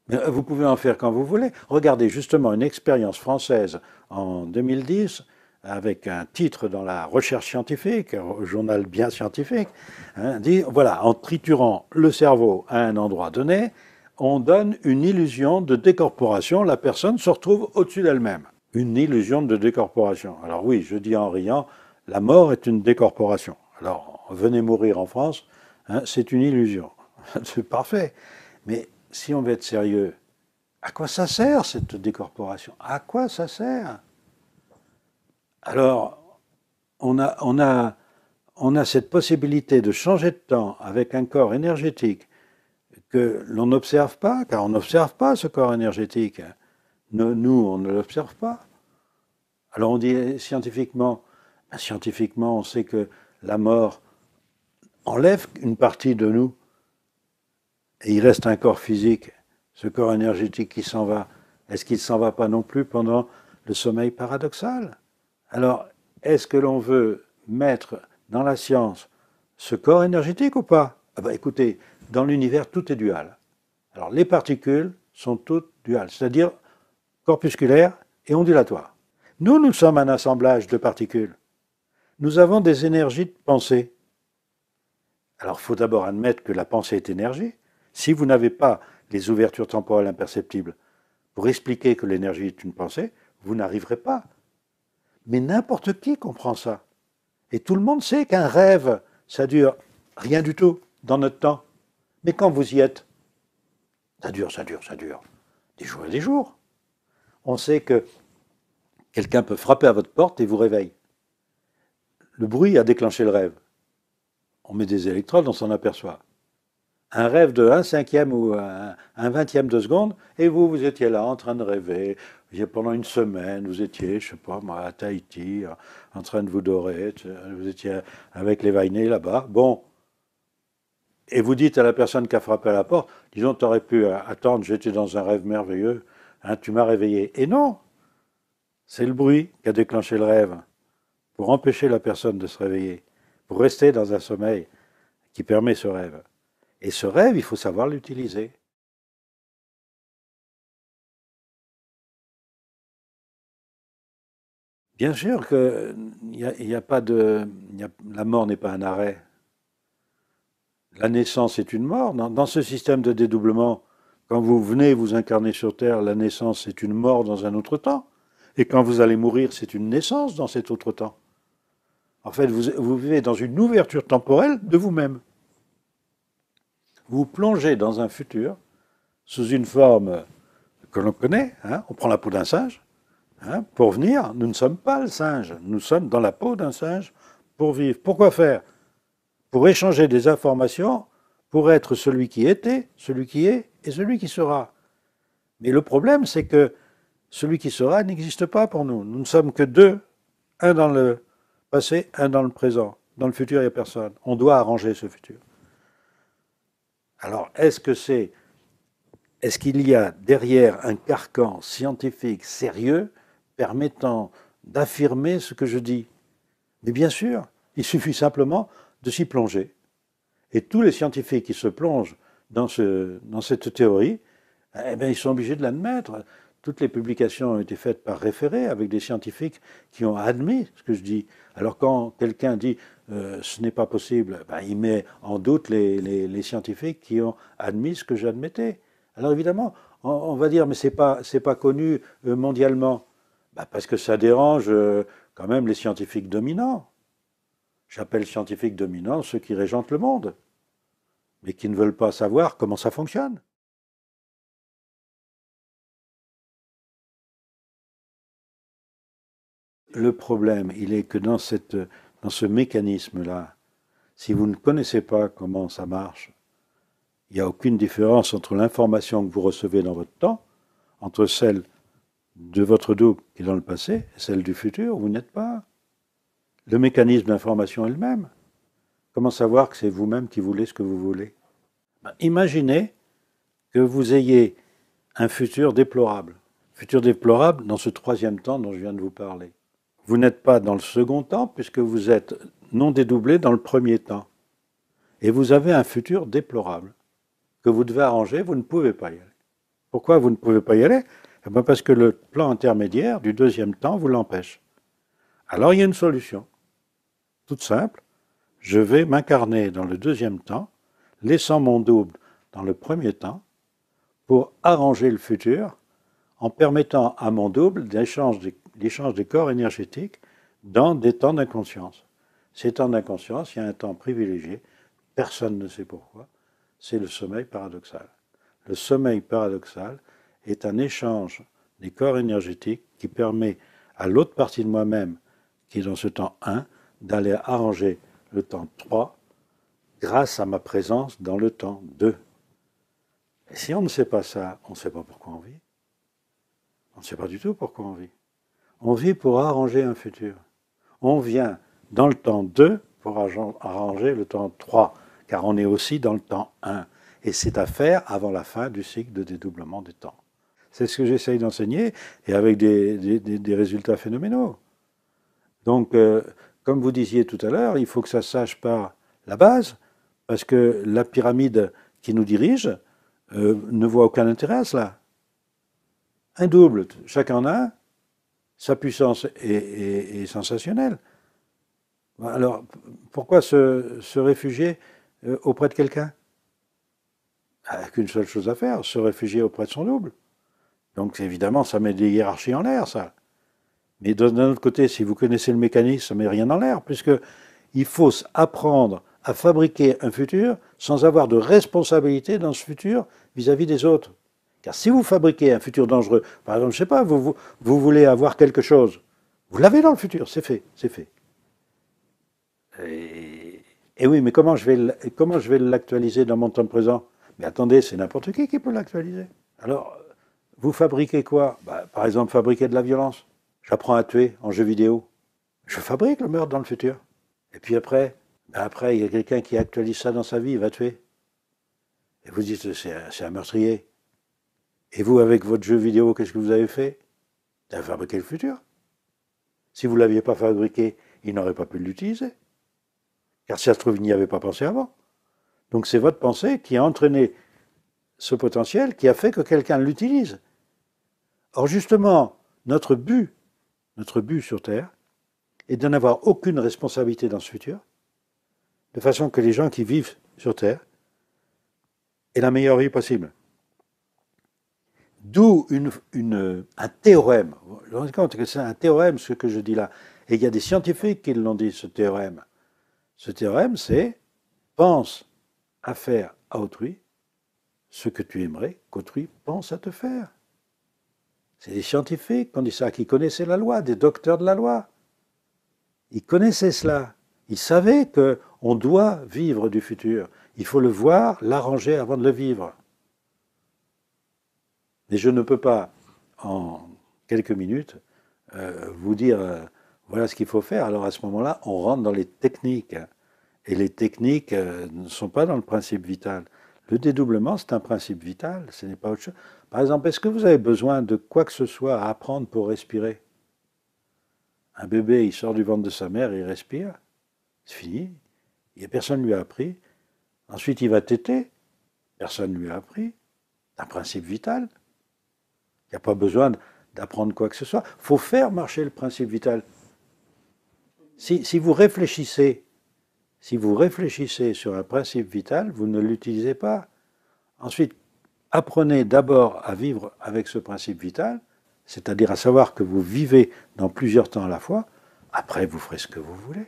Mais vous pouvez en faire quand vous voulez. Regardez justement une expérience française en 2010 avec un titre dans la recherche scientifique, un journal bien scientifique, hein, dit, voilà, en triturant le cerveau à un endroit donné, on donne une illusion de décorporation, la personne se retrouve au-dessus d'elle-même. Une illusion de décorporation. Alors oui, je dis en riant, la mort est une décorporation. Alors, venez mourir en France, hein, c'est une illusion. C'est parfait. Mais si on veut être sérieux, à quoi ça sert cette décorporation? À quoi ça sert? Alors, on a cette possibilité de changer de temps avec un corps énergétique que l'on n'observe pas, car on n'observe pas ce corps énergétique. Nous, on ne l'observe pas. Alors on dit scientifiquement, ben scientifiquement, on sait que la mort enlève une partie de nous et il reste un corps physique, ce corps énergétique qui s'en va. Est-ce qu'il ne s'en va pas non plus pendant le sommeil paradoxal? Alors, est-ce que l'on veut mettre dans la science ce corps énergétique ou pas? Ah ben, écoutez, dans l'univers, tout est dual. Alors, les particules sont toutes duales, c'est-à-dire corpusculaires et ondulatoires. Nous, nous sommes un assemblage de particules. Nous avons des énergies de pensée. Alors, il faut d'abord admettre que la pensée est énergie. Si vous n'avez pas les ouvertures temporelles imperceptibles pour expliquer que l'énergie est une pensée, vous n'arriverez pas. Mais n'importe qui comprend ça. Et tout le monde sait qu'un rêve, ça dure rien du tout dans notre temps. Mais quand vous y êtes, ça dure, ça dure, ça dure. Des jours et des jours. On sait que quelqu'un peut frapper à votre porte et vous réveille. Le bruit a déclenché le rêve. On met des électrodes, on s'en aperçoit. Un rêve de 1/5 ou un vingtième de seconde, et vous, vous étiez là en train de rêver. Pendant une semaine, vous étiez, je sais pas moi, à Tahiti, en train de vous dorer, vous étiez avec les Vainés là-bas. Bon, et vous dites à la personne qui a frappé à la porte, disons, tu aurais pu attendre, j'étais dans un rêve merveilleux, hein, tu m'as réveillé. Et non, c'est le bruit qui a déclenché le rêve, pour empêcher la personne de se réveiller, pour rester dans un sommeil qui permet ce rêve. Et ce rêve, il faut savoir l'utiliser. Bien sûr que il y a pas de, la mort n'est pas un arrêt. La naissance est une mort. Dans ce système de dédoublement, quand vous venez vous incarner sur Terre, la naissance est une mort dans un autre temps. Et quand vous allez mourir, c'est une naissance dans cet autre temps. En fait, vous vivez dans une ouverture temporelle de vous-même. Vous plongez dans un futur sous une forme que l'on connaît. Hein, on prend la peau d'un singe. Hein, pour venir, nous ne sommes pas le singe. Nous sommes dans la peau d'un singe pour vivre. Pourquoi faire? Pour échanger des informations, pour être celui qui était, celui qui est et celui qui sera. Mais le problème, c'est que celui qui sera n'existe pas pour nous. Nous ne sommes que deux, un dans le passé, un dans le présent. Dans le futur, il n'y a personne. On doit arranger ce futur. Alors, est-ce qu'il y a derrière un carcan scientifique sérieux permettant d'affirmer ce que je dis? Mais bien sûr, il suffit simplement de s'y plonger. Et tous les scientifiques qui se plongent dans cette théorie, eh bien, ils sont obligés de l'admettre. Toutes les publications ont été faites par référé avec des scientifiques qui ont admis ce que je dis. Alors quand quelqu'un dit ce n'est pas possible, ben, il met en doute les scientifiques qui ont admis ce que j'admettais. Alors évidemment, on va dire mais c'est pas connu mondialement. Ben, parce que ça dérange quand même les scientifiques dominants. J'appelle scientifiques dominants ceux qui régentent le monde, mais qui ne veulent pas savoir comment ça fonctionne. Le problème, il est que dans ce mécanisme-là, si vous ne connaissez pas comment ça marche, il n'y a aucune différence entre l'information que vous recevez dans votre temps, entre celle de votre double qui est dans le passé et celle du futur où vous n'êtes pas. Le mécanisme d'information est le même. Comment savoir que c'est vous-même qui voulez ce que vous voulez? Imaginez que vous ayez un futur déplorable. Futur déplorable dans ce troisième temps dont je viens de vous parler. Vous n'êtes pas dans le second temps puisque vous êtes non dédoublé dans le premier temps. Et vous avez un futur déplorable que vous devez arranger, vous ne pouvez pas y aller. Pourquoi vous ne pouvez pas y aller? Eh bien parce que le plan intermédiaire du deuxième temps vous l'empêche. Alors il y a une solution, toute simple. Je vais m'incarner dans le deuxième temps, laissant mon double dans le premier temps, pour arranger le futur, en permettant à mon double l'échange des corps énergétiques dans des temps d'inconscience. Ces temps d'inconscience, il y a un temps privilégié, personne ne sait pourquoi, c'est le sommeil paradoxal. Le sommeil paradoxal est un échange des corps énergétiques qui permet à l'autre partie de moi-même, qui est dans ce temps 1, d'aller arranger le temps 3 grâce à ma présence dans le temps 2. Et si on ne sait pas ça, on ne sait pas pourquoi on vit. On ne sait pas du tout pourquoi on vit. On vit pour arranger un futur. On vient dans le temps 2 pour arranger le temps 3, car on est aussi dans le temps 1. Et c'est à faire avant la fin du cycle de dédoublement des temps. C'est ce que j'essaye d'enseigner, et avec des résultats phénoménaux. Donc, comme vous disiez tout à l'heure, il faut que ça se sache par la base, parce que la pyramide qui nous dirige ne voit aucun intérêt à cela. Un double, chacun en a un, sa puissance est sensationnelle. Alors, pourquoi se réfugier auprès de quelqu'un? Avec une seule chose à faire, se réfugier auprès de son double. Donc évidemment, ça met des hiérarchies en l'air, ça. Mais d'un autre côté, si vous connaissez le mécanisme, ça ne met rien en l'air, puisqu'il faut apprendre à fabriquer un futur sans avoir de responsabilité dans ce futur vis-à-vis des autres. Car si vous fabriquez un futur dangereux, par exemple, je ne sais pas, vous voulez avoir quelque chose, vous l'avez dans le futur, c'est fait, c'est fait. Et oui, mais comment je vais l'actualiser dans mon temps présent? Mais attendez, c'est n'importe qui peut l'actualiser. Alors, vous fabriquez quoi? Par exemple, fabriquer de la violence. J'apprends à tuer en jeu vidéo. Je fabrique le meurtre dans le futur. Et puis après, il y a quelqu'un qui actualise ça dans sa vie, il va tuer. Et vous dites, c'est un meurtrier. Et vous, avec votre jeu vidéo, qu'est-ce que vous avez fait? Vous avez fabriqué le futur. Si vous ne l'aviez pas fabriqué, il n'aurait pas pu l'utiliser. Car si ça se trouve, il n'y avait pas pensé avant. Donc c'est votre pensée qui a entraîné ce potentiel, qui a fait que quelqu'un l'utilise. Or justement, notre but sur Terre est de n'avoir aucune responsabilité dans ce futur, de façon que les gens qui vivent sur Terre aient la meilleure vie possible. D'où un théorème. Vous vous rendez compte que c'est un théorème ce que je dis là. Et il y a des scientifiques qui l'ont dit, ce théorème. Ce théorème, c'est pense à faire à autrui ce que tu aimerais qu'autrui pense à te faire. C'est des scientifiques qui ont dit ça, qui connaissaient la loi, des docteurs de la loi. Ils connaissaient cela. Ils savaient qu'on doit vivre du futur. Il faut le voir, l'arranger avant de le vivre. Mais je ne peux pas, en quelques minutes, vous dire voilà ce qu'il faut faire. Alors à ce moment-là, on rentre dans les techniques. Et les techniques ne sont pas dans le principe vital. Le dédoublement, c'est un principe vital, ce n'est pas autre chose. Par exemple, est-ce que vous avez besoin de quoi que ce soit à apprendre pour respirer? Un bébé, il sort du ventre de sa mère, il respire, c'est fini. Personne ne lui a appris. Ensuite, il va téter, personne ne lui a appris. C'est un principe vital. Il n'y a pas besoin d'apprendre quoi que ce soit. Il faut faire marcher le principe vital. Si vous réfléchissez sur un principe vital, vous ne l'utilisez pas. Ensuite, apprenez d'abord à vivre avec ce principe vital, c'est-à-dire à savoir que vous vivez dans plusieurs temps à la fois. Après, vous ferez ce que vous voulez.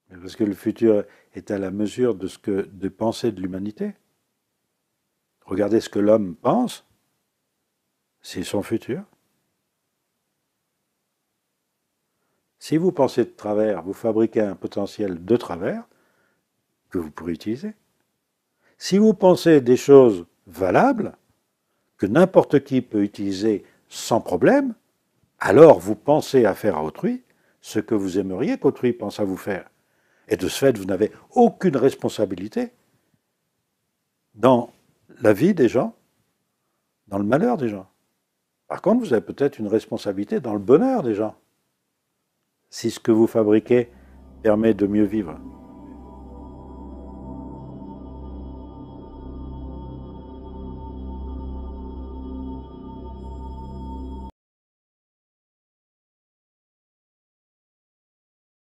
Parce que le futur est à la mesure de pensée de l'humanité. Regardez ce que l'homme pense, c'est son futur. Si vous pensez de travers, vous fabriquez un potentiel de travers que vous pourrez utiliser. Si vous pensez des choses valables, que n'importe qui peut utiliser sans problème, alors vous pensez à faire à autrui ce que vous aimeriez qu'autrui pense à vous faire. Et de ce fait, vous n'avez aucune responsabilité dans la vie des gens, dans le malheur des gens. Par contre, vous avez peut-être une responsabilité dans le bonheur des gens, si ce que vous fabriquez permet de mieux vivre.